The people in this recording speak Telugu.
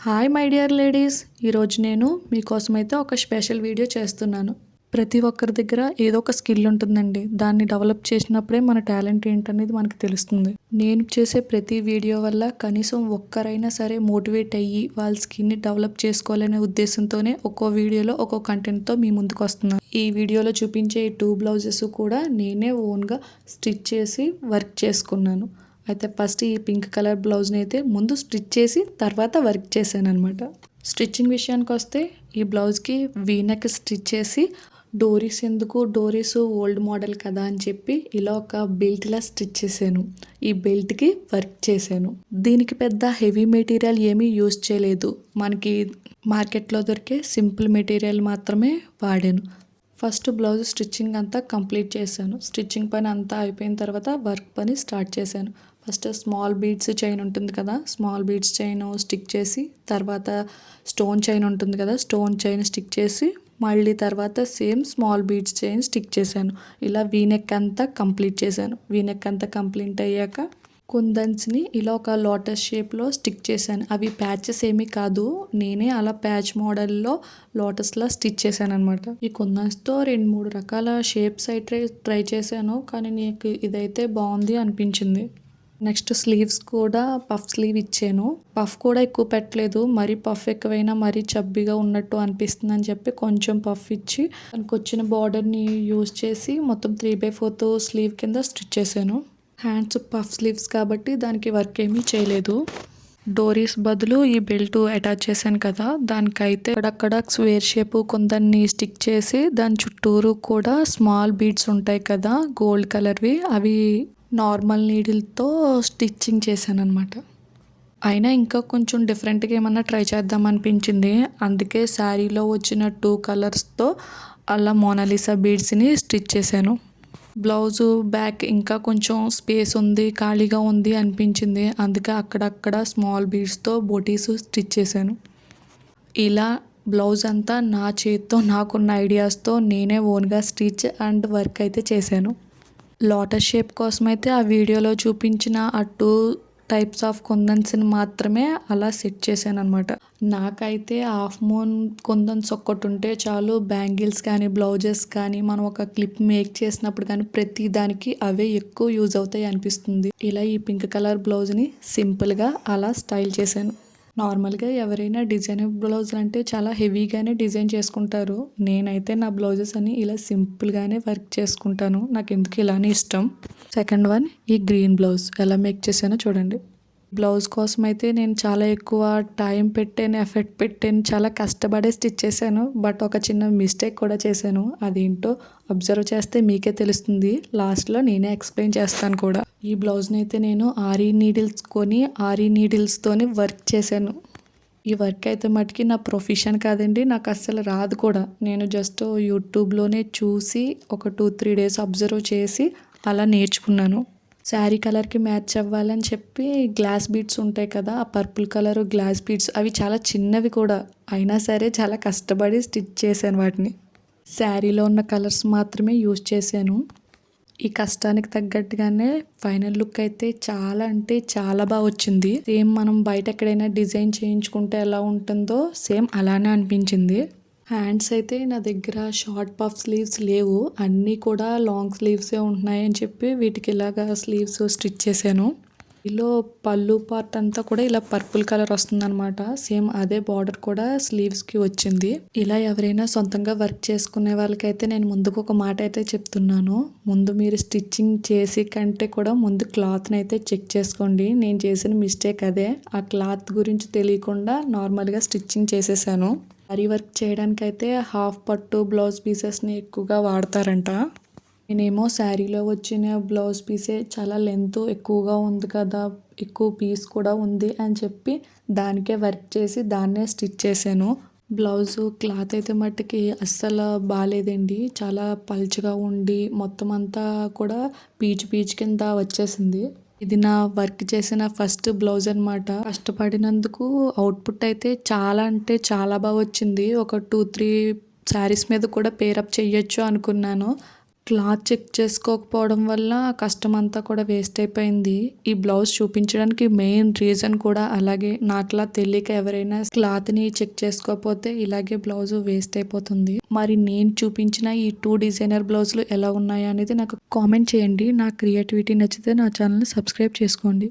హాయ్ మై డియర్ లేడీస్, ఈరోజు నేను మీకోసమైతే ఒక స్పెషల్ వీడియో చేస్తున్నాను. ప్రతి ఒక్కరి దగ్గర ఏదో ఒక స్కిల్ ఉంటుందండి. దాన్ని డెవలప్ చేసినప్పుడే మన టాలెంట్ ఏంటనేది మనకు తెలుస్తుంది. నేను చేసే ప్రతి వీడియో వల్ల కనీసం ఒక్కరైనా సరే మోటివేట్ అయ్యి వాళ్ళ స్కిన్ని డెవలప్ చేసుకోవాలనే ఉద్దేశంతోనే ఒక్కో వీడియోలో ఒక్కో కంటెంట్తో మీ ముందుకు వస్తున్నాను. ఈ వీడియోలో చూపించే 2 బ్లౌజెస్ కూడా నేనే ఓన్గా స్టిచ్ చేసి వర్క్ చేసుకున్నాను. అయితే ఫస్ట్ ఈ పింక్ కలర్ బ్లౌజ్ని అయితే ముందు స్టిచ్ చేసి తర్వాత వర్క్ చేశాను అనమాట. స్టిచ్చింగ్ విషయానికి వస్తే ఈ బ్లౌజ్కి వీనెక్ స్టిచ్ చేసి డోరీస్ ఎందుకు, డోరీస్ ఓల్డ్ మోడల్ కదా అని చెప్పి ఇలా ఒక బెల్ట్లా స్టిచ్ చేశాను. ఈ బెల్ట్కి వర్క్ చేశాను. దీనికి పెద్ద హెవీ మెటీరియల్ ఏమీ యూజ్ చేయలేదు. మనకి మార్కెట్లో దొరికే సింపుల్ మెటీరియల్ మాత్రమే వాడాను. ఫస్ట్ బ్లౌజ్ స్టిచ్చింగ్ అంతా కంప్లీట్ చేశాను. స్టిచ్చింగ్ పని అంతా అయిపోయిన తర్వాత వర్క్ పని స్టార్ట్ చేశాను. ఫస్ట్ స్మాల్ బీడ్స్ చైన్ ఉంటుంది కదా, స్మాల్ బీడ్స్ చైన్ స్టిక్ చేసి తర్వాత స్టోన్ చైన్ ఉంటుంది కదా, స్టోన్ చైన్ స్టిక్ చేసి మళ్ళీ తర్వాత same small beads chain stick చేశాను. ఇలా వీనెక్ అంతా కంప్లీట్ చేశాను. వీనెక్ అంతా కంప్లీట్ అయ్యాక కుందన్స్ని ఇలా ఒక లోటస్ షేప్లో స్టిక్ చేశాను. అవి ప్యాచెస్ ఏమీ కాదు, నేనే అలా ప్యాచ్ మోడల్లో లోటస్లా స్టిచ్ చేశాను అనమాట. ఈ కుందన్స్తో 2-3 రకాల షేప్స్ అయితే ట్రై చేశాను, కానీ నీకు ఇదైతే బాగుంది అనిపించింది. నెక్స్ట్ స్లీవ్స్ కూడా పఫ్ స్లీవ్ ఇచ్చాను. పఫ్ కూడా ఎక్కువ పెట్టలేదు, మరీ పఫ్ ఎక్కువైనా మరీ చబ్బిగా ఉన్నట్టు అనిపిస్తుంది అని చెప్పి కొంచెం పఫ్ ఇచ్చి దానికి వచ్చిన బార్డర్ని యూజ్ చేసి మొత్తం 3/4 స్లీవ్ కింద స్టిచ్ చేశాను. హ్యాండ్స్ పఫ్ స్లీవ్స్ కాబట్టి దానికి వర్క్ ఏమీ చేయలేదు. డోరీస్ బదులు ఈ బెల్ట్ అటాచ్ చేశాను కదా, దానికైతే అక్కడక్కడ స్క్వేర్ షేప్ కొందరిని స్టిక్ చేసి దాని చుట్టూరు కూడా స్మాల్ బీడ్స్ ఉంటాయి కదా గోల్డ్ కలర్వి, అవి నార్మల్ నీడిల్తో స్టిచ్చింగ్ చేశాను అనమాట. అయినా ఇంకా కొంచెం డిఫరెంట్గా ఏమన్నా ట్రై చేద్దాం అనిపించింది. అందుకే శారీలో వచ్చిన 2 కలర్స్తో అలా మోనాలిసా బీడ్స్ని స్టిచ్ చేశాను. బ్లౌజు బ్యాక్ ఇంకా కొంచెం స్పేస్ ఉంది, ఖాళీగా ఉంది అనిపించింది. అందుకే అక్కడక్కడ స్మాల్ బీడ్స్తో బోటీస్ స్టిచ్ చేశాను. ఇలా బ్లౌజ్ అంతా నా చేతితో నాకున్న ఐడియాస్తో నేనే ఓన్గా స్టిచ్ అండ్ వర్క్ అయితే చేశాను. లోటస్ షేప్ కోసం అయితే ఆ వీడియోలో చూపించిన ఆ 2 టైప్స్ ఆఫ్ కుందన్స్ని మాత్రమే అలా సెట్ చేశాను అనమాట. నాకైతే హాఫ్ మూన్ కుందన్స్ ఒక్కటి ఉంటే చాలు. బ్యాంగిల్స్ కానీ బ్లౌజెస్ కానీ మనం ఒక క్లిప్ మేక్ చేసినప్పుడు కానీ ప్రతి దానికి అవే ఎక్కువ యూజ్ అవుతాయి అనిపిస్తుంది. ఇలా ఈ పింక్ కలర్ బ్లౌజ్ని సింపుల్గా అలా స్టైల్ చేశాను. నార్మల్గా ఎవరైనా డిజైనర్ బ్లౌజులు అంటే చాలా హెవీగానే డిజైన్ చేసుకుంటారు. నేనైతే నా బ్లౌజెస్ అని ఇలా సింపుల్గానే వర్క్ చేసుకుంటాను. నాకు ఎందుకు ఇలానే ఇష్టం. సెకండ్ వన్ ఈ గ్రీన్ బ్లౌజ్ ఎలా మేక్ చేశానో చూడండి. బ్లౌజ్ కోసం అయితే నేను చాలా ఎక్కువ టైం పెట్టాను, ఎఫర్ట్ పెట్టాను, చాలా కష్టపడే స్టిచ్ చేశాను. బట్ ఒక చిన్న మిస్టేక్ కూడా చేశాను. అదేంటో అబ్జర్వ్ చేస్తే మీకే తెలుస్తుంది. లాస్ట్లో నేనే ఎక్స్ప్లెయిన్ చేస్తాను కూడా. ఈ బ్లౌజ్ని అయితే నేను ఆరీ నీడిల్స్ కొని ఆరీ నీడిల్స్తోని వర్క్ చేశాను. ఈ వర్క్ అయితే మటుకి నా ప్రొఫెషన్ కాదండి, నాకు అస్సలు రాదు కూడా. నేను జస్ట్ యూట్యూబ్లోనే చూసి ఒక 2-3 డేస్ అబ్జర్వ్ చేసి అలా నేర్చుకున్నాను. శారీ కలర్కి మ్యాచ్ అవ్వాలని చెప్పి గ్లాస్ బీడ్స్ ఉంటాయి కదా, ఆ పర్పుల్ కలర్ గ్లాస్ బీడ్స్ అవి చాలా చిన్నవి కూడా, అయినా సరే చాలా కష్టపడి స్టిచ్ చేశాను వాటిని. శారీలో ఉన్న కలర్స్ మాత్రమే యూజ్ చేశాను. ఈ కష్టానికి తగ్గట్టుగానే ఫైనల్ లుక్ అయితే చాలా అంటే చాలా బాగా వచ్చింది. సేమ్ మనం బయట ఎక్కడైనా డిజైన్ చేయించుకుంటే ఎలా ఉంటుందో సేమ్ అలానే అనిపించింది. హ్యాండ్స్ అయితే నా దగ్గర షార్ట్ పఫ్ స్లీవ్స్ లేవు, అన్నీ కూడా లాంగ్ స్లీవ్సే ఉంటున్నాయని చెప్పి వీటికి ఇలాగా స్లీవ్స్ స్టిచ్ చేశాను. ఇలా పళ్ళు పార్ట్ అంతా కూడా ఇలా పర్పుల్ కలర్ వస్తుందన్నమాట. సేమ్ అదే బార్డర్ కూడా స్లీవ్స్కి వచ్చింది. ఇలా ఎవరైనా సొంతంగా వర్క్ చేసుకునే వాళ్ళకైతే నేను ముందుకు ఒక మాట అయితే చెప్తున్నాను. ముందు మీరు స్టిచ్చింగ్ చేసి కంటే కూడా ముందు క్లాత్ని అయితే చెక్ చేసుకోండి. నేను చేసిన మిస్టేక్ అదే. ఆ క్లాత్ గురించి తెలియకుండా నార్మల్గా స్టిచ్చింగ్ చేసేసాను. సారీ వర్క్ చేయడానికైతే హాఫ్ పట్టు బ్లౌజ్ పీసెస్ని ఎక్కువగా వాడతారంట. నేనేమో శారీలో వచ్చిన బ్లౌజ్ పీసే చాలా లెంత్ ఎక్కువగా ఉంది కదా, ఎక్కువ పీస్ కూడా ఉంది అని చెప్పి దానికే వర్క్ చేసి దాన్నే స్టిచ్ చేశాను. బ్లౌజు క్లాత్ అయితే మట్టుకి అస్సలు బాగాలేదండి, చాలా పల్చగా ఉండి మొత్తం అంతా కూడా పీచు పీచు కింద వచ్చేసింది. ఇది నా వర్క్ చేసిన ఫస్ట్ బ్లౌజ్ అనమాట. కష్టపడినందుకు అవుట్పుట్ అయితే చాలా అంటే చాలా బాగా వచ్చింది. ఒక 2-3 శారీస్ మీద కూడా పేరప్ చెయ్యొచ్చు అనుకున్నాను, క్లాత్ చెక్ చేసుకోకపోవడం వల్ల కష్టం అంతా కూడా వేస్ట్ అయిపోయింది. ఈ బ్లౌజ్ చూపించడానికి మెయిన్ రీజన్ కూడా అలాగే. నాకులా తెలియక ఎవరైనా క్లాత్‌ని చెక్ చేసుకోకపోతే ఇలాగే బ్లౌజ్ వేస్ట్ అయిపోతుంది. మరి నేను చూపించిన ఈ 2 డిజైనర్ బ్లౌజులు ఎలా ఉన్నాయి అనేది నాకు కామెంట్ చేయండి. నా క్రియేటివిటీ నచ్చితే నా ఛానల్‌ని సబ్స్క్రైబ్ చేసుకోండి.